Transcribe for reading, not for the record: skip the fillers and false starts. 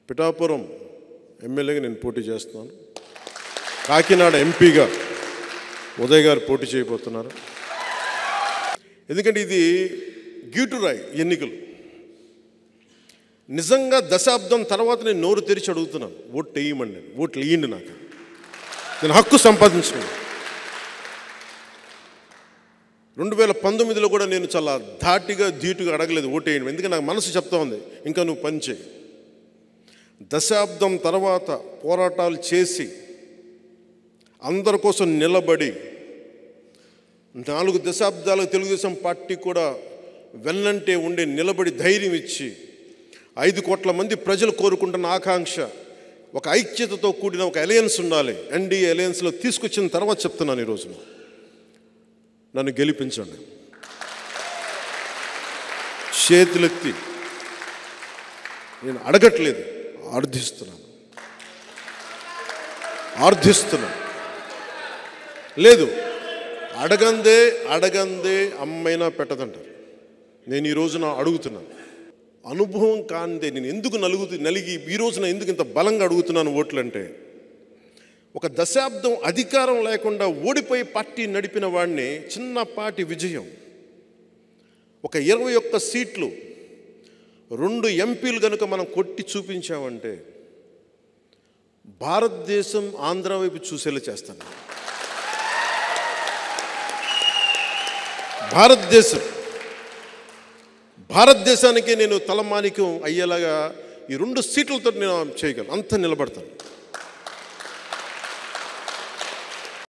పిఠాపురం ఎమ్మెల్యేగా నేను పోటీ చేస్తున్నాను. కాకినాడ ఎంపీగా ఉదయ్ గారు పోటీ చేయబోతున్నారు. ఎందుకంటే ఇది గీటురాయి ఎన్నికలు. నిజంగా దశాబ్దం తర్వాత నేను నోరు తెరిచి అడుగుతున్నాను, ఓట్లు వేయమండి, ఓట్లు వేయండి, నాకు నేను హక్కు సంపాదించుకున్నాను. 2019లో కూడా నేను చాలా ధాటిగా ధీటుగా అడగలేదు ఓటు వేయండి, ఎందుకంటే నాకు మనసు చెప్తా ఉంది ఇంకా నువ్వు పని చేయి. దశాబ్దం తర్వాత పోరాటాలు చేసి అందరి కోసం నిలబడి 4 దశాబ్దాలకు తెలుగుదేశం పార్టీ కూడా వెన్నంటే ఉండి నిలబడి ధైర్యం ఇచ్చి 5 కోట్ల మంది ప్రజలు కోరుకుంటున్న ఆకాంక్ష ఒక ఐక్యతతో కూడిన ఒక అలయన్స్ ఉండాలి. ఎన్డీఏ అలయన్స్లో తీసుకొచ్చిన తర్వాత చెప్తున్నాను, ఈరోజు నన్ను గెలిపించండి. చేతులెత్తి నేను అడగట్లేదు, ఆర్థిస్తున్నాను. లేదు, అడగందే అమ్మైనా పెట్టదంటారు. నేను ఈ రోజున అడుగుతున్నాను. అనుభవం కాందే నేను ఎందుకు నలిగి ఈ రోజున ఎందుకు ఇంత బలంగా అడుగుతున్నాను ఓట్లు అంటే, ఒక దశాబ్దం అధికారం లేకుండా ఓడిపోయి పార్టీ నడిపిన వాడిని చిన్నపాటి విజయం, ఒక 21 సీట్లు 2 ఎంపీలు కనుక మనం కొట్టి చూపించామంటే భారతదేశం ఆంధ్ర వైపు చూసేలా చేస్తాను. భారతదేశానికి నేను తలమానికం అయ్యేలాగా ఈ 2 సీట్లతో నేను చేయగలను, అంత నిలబడతాను.